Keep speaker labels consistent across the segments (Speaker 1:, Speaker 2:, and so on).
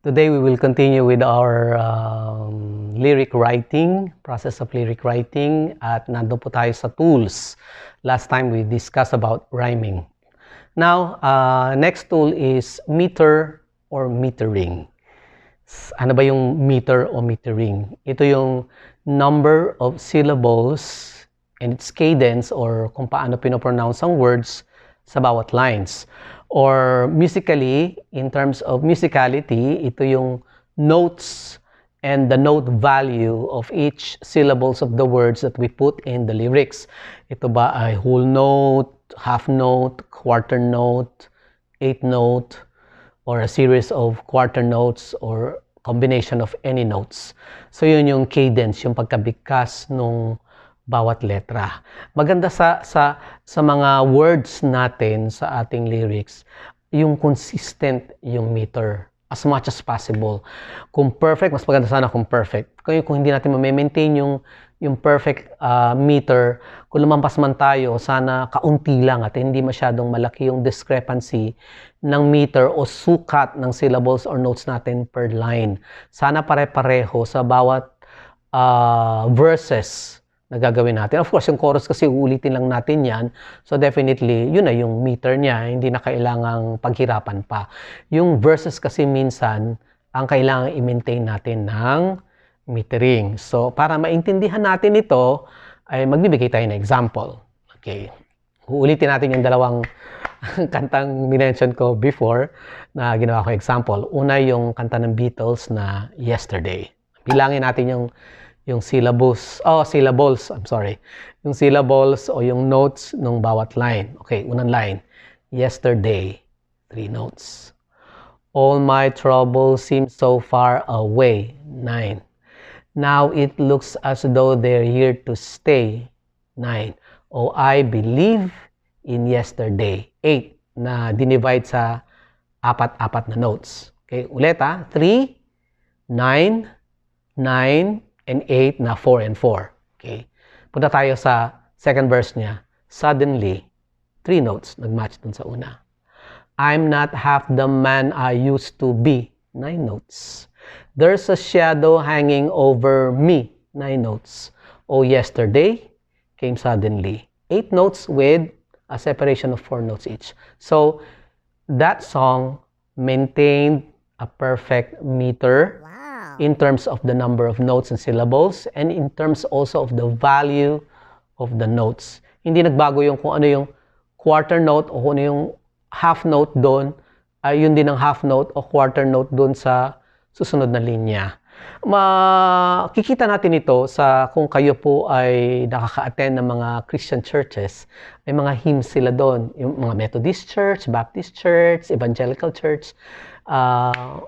Speaker 1: Today we will continue with our lyric writing, process of lyric writing, at nandun po tayo sa tools. Last time we discussed about rhyming. Now, next tool is meter or metering. Ano ba yung meter o metering? Ito yung number of syllables and its cadence or kung paano pinopronounce ang words sa bawat lines. Or musically, in terms of musicality, ito yung notes and the note value of each syllables of the words that we put in the lyrics. Ito ba ay whole note, half note, quarter note, eighth note, or a series of quarter notes or combination of any notes. So yun yung cadence, yung pagkabigkas nung bawat letra. Maganda sa mga words natin sa ating lyrics, yung consistent yung meter as much as possible. Kung perfect, mas maganda sana kung perfect. Kung hindi natin ma-maintain yung perfect meter, kung lumampas man tayo, sana kaunti lang at hindi masyadong malaki yung discrepancy ng meter o sukat ng syllables or notes natin per line. Sana pare-pareho sa bawat verses na gagawin natin. Of course, yung chorus kasi uulitin lang natin yan. So definitely, yun na yung meter niya. Hindi na kailangang paghirapan pa. Yung verses kasi minsan, ang kailangan i-maintain natin ng metering. So para maintindihan natin ito, ay magbibigay tayo ng example. Okay. Uulitin natin yung dalawang kantang minention ko before na ginawa ko example. Una yung kanta ng Beatles na Yesterday. Bilangin natin yung syllables, yung syllables o yung notes ng bawat line. Okay, unang line. Yesterday, 3 notes. All my troubles seem so far away, 9. Now it looks as though they're here to stay, 9. Oh, I believe in yesterday, 8, na dinivide sa apat-apat na notes. Okay, ulit 3, 9, 9, and 8 na 4 and 4. Okay. Punta tayo sa second verse niya. Suddenly, 3 notes. Nag-match dun sa una. I'm not half the man I used to be. 9 notes. There's a shadow hanging over me. 9 notes. Oh, yesterday came suddenly. 8 notes with a separation of 4 notes each. So, that song maintained a perfect meter in terms of the number of notes and syllables and in terms also of the value of the notes. Hindi nagbago yung kung ano yung quarter note o kung ano yung half note doon, ay yun din ang half note o quarter note doon sa susunod na linya. Makikita natin ito sa kung kayo po ay nakaka-attend ng mga Christian churches, ay mga hymns sila doon. Yung mga Methodist Church, Baptist Church, Evangelical Church.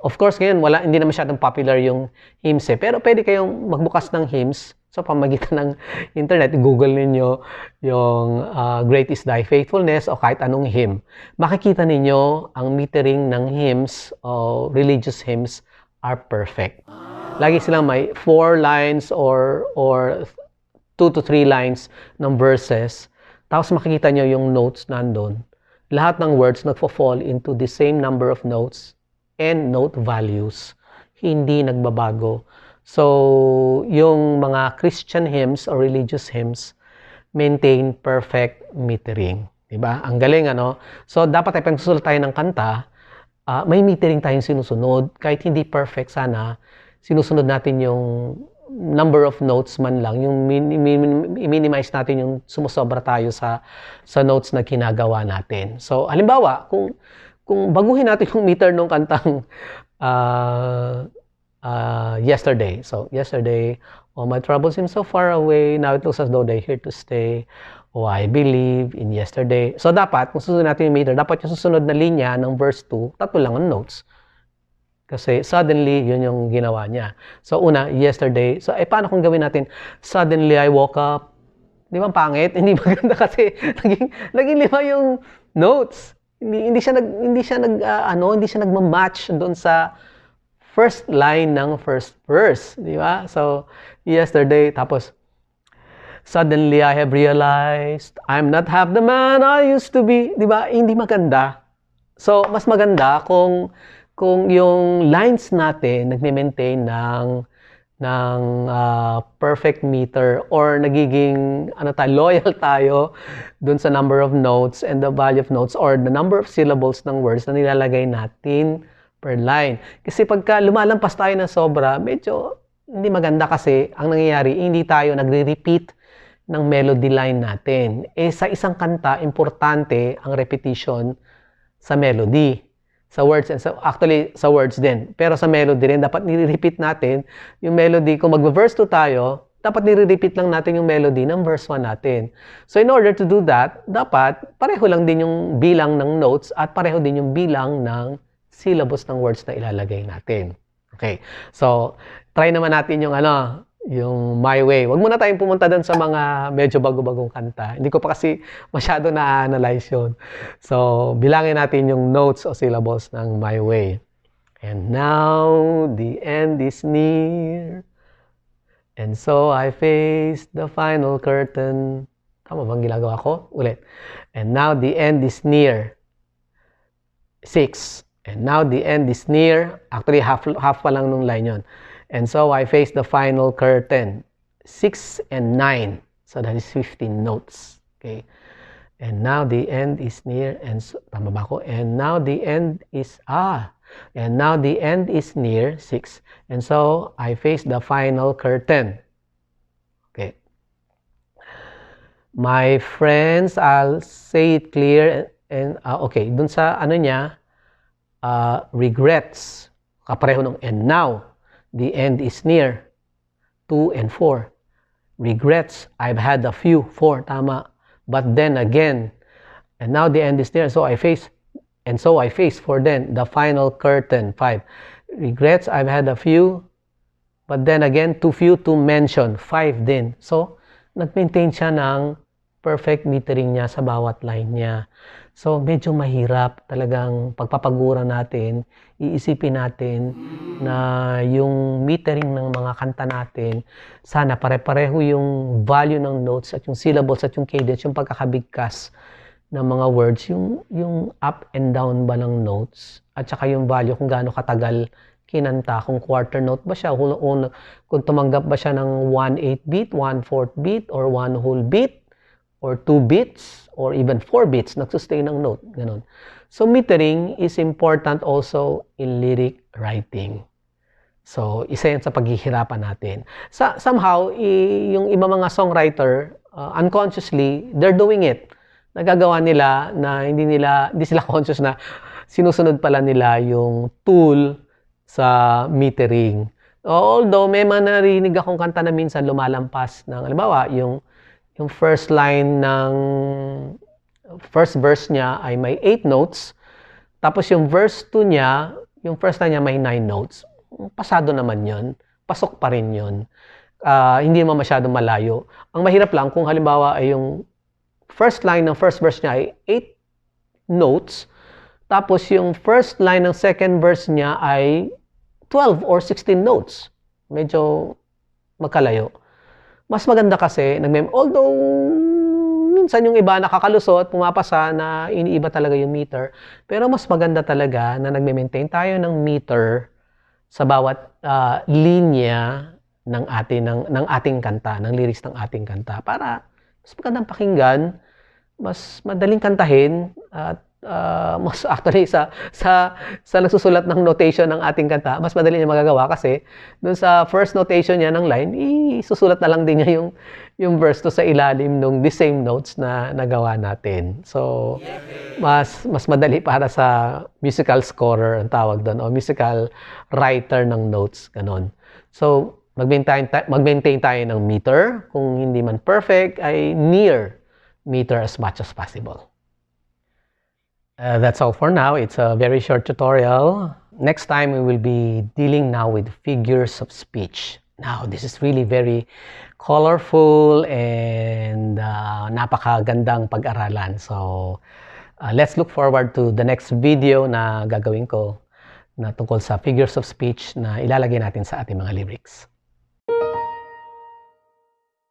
Speaker 1: Of course, ngayon, hindi na masyadong popular yung hymns pero pwede kayong magbukas ng hymns sa pamagitan ng internet. Google ninyo yung Great is Thy Faithfulness o kahit anong hymn. Makikita ninyo ang metering ng hymns o religious hymns are perfect. Lagi silang may 4 lines or 2 to 3 lines ng verses. Tapos makikita nyo yung notes nandun. Lahat ng words nagfo-fall into the same number of notes and note values. Hindi nagbabago. So, yung mga Christian hymns or religious hymns maintain perfect metering. Diba? Ang galing, ano? So, dapat ay pagsusulat tayo ng kanta, may metering tayong sinusunod. Kahit hindi perfect sana, sinusunod natin yung number of notes man lang, yung i-minimize natin yung sumusobra tayo sa notes na ginagawa natin. So, halimbawa, kung baguhin natin yung meter ng kantang Yesterday. So, yesterday, all my troubles seem so far away. Now it looks as though they're here to stay. Oh, I believe in yesterday. So, dapat, kung susunod natin yung meter, dapat yung susunod na linya ng verse 2, 3 lang ang notes. Kasi suddenly, yun yung ginawa niya. So, una, yesterday. So, paano kung gawin natin? Suddenly, I woke up. Di ba pangit? Hindi maganda kasi naging 5 yung notes. Hindi siya nagma-match doon sa first line ng first verse, di ba? So, yesterday, tapos, suddenly I have realized I'm not half the man I used to be, di ba? Hindi maganda. So, mas maganda kung kung yung lines natin nagme-maintain ng perfect meter or nagiging loyal tayo dun sa number of notes and the value of notes or the number of syllables ng words na nilalagay natin per line. Kasi pagka lumalampas tayo ng sobra, medyo hindi maganda kasi ang nangyayari, hindi tayo nagre-repeat ng melody line natin. Sa isang kanta, importante ang repetition sa melody. Sa words and actually sa words din. Pero sa melody rin, dapat nire-repeat natin yung melody. Kung mag-verse 2 tayo, dapat nire-repeat lang natin yung melody ng verse 1 natin. So in order to do that, dapat pareho lang din yung bilang ng notes at pareho din yung bilang ng syllables ng words na ilalagay natin. Okay. So try naman natin yung yung My Way. Huwag muna tayong pumunta doon sa mga medyo bago-bagong kanta. Hindi ko pa kasi masyado na-analyze yun. So, bilangin natin yung notes o syllables ng My Way. And now, the end is near. And so, I face the final curtain. Tama bang ginagawa ko? Ulit. And now, the end is near. 6. And now, the end is near. Actually, half pa lang nung line yun. And so, I face the final curtain. 6 and 9. So, that is 15 notes. Okay. And now, the end is near. And so, tama ba ako? And now, the end is, and now, the end is near. 6. And so, I face the final curtain. Okay. My friends, I'll say it clear. And, okay. Dun sa, niya, regrets. Kapareho nung and now. The end is near. 2 and 4. Regrets. I've had a few. 4. Tama. But then again. And now the end is near. So I face. And so I face. For then. The final curtain. 5. Regrets. I've had a few. But then again. Too few to mention. 5 din. So, nag-maintain siya ng perfect metering niya sa bawat line niya. So, medyo mahirap talagang pagpapagura natin, iisipin natin na yung metering ng mga kanta natin, sana pare-pareho yung value ng notes at yung syllables at yung cadence, yung pagkakabigkas ng mga words, yung up and down ba ng notes, at saka yung value kung gaano katagal kinanta, kung quarter note ba siya, kung tumanggap ba siya ng 1/8 beat, 1/4 beat, or 1 whole beat, or 2 beats, or even 4 beats, nagsustain ng note. Ganun. So, metering is important also in lyric writing. So, isa yan sa paghihirapan natin. Somehow, yung iba mga songwriter, unconsciously, they're doing it. Nagagawa nila na hindi sila conscious na sinusunod pala nila yung tool sa metering. Although, may mga narinig akong kanta na minsan lumalampas ng, halimbawa, yung first line ng first verse niya ay may 8 notes. Tapos yung verse 2 niya, yung first line niya may 9 notes. Pasado naman yun. Pasok pa rin yun. Hindi naman masyadong malayo. Ang mahirap lang kung halimbawa ay yung first line ng first verse niya ay 8 notes. Tapos yung first line ng second verse niya ay 12 or 16 notes. Medyo magkalayo. Mas maganda kasi, although minsan yung iba nakakalusot, pumapasa na iniiba talaga yung meter, pero mas maganda talaga na nagme-maintain tayo ng meter sa bawat linya ng ating kanta, ng lyrics ng ating kanta, para mas magandang pakinggan, mas madaling kantahin, at mas actually sa nagsusulat ng notation ng ating kanta, mas madali niya magagawa kasi dun sa first notation niya ng line, isusulat na lang din niya yung verse to sa ilalim ng the same notes na nagawa natin. So, mas madali para sa musical scorer ang tawag doon, o musical writer ng notes, ganon. So, mag-maintain tayo ng meter. Kung hindi man perfect, ay near meter as much as possible. That's all for now. It's a very short tutorial. Next time, we will be dealing now with figures of speech. Now, this is really very colorful and napakagandang pag-aralan. So, let's look forward to the next video na gagawin ko na tungkol sa figures of speech na ilalagay natin sa ating mga lyrics.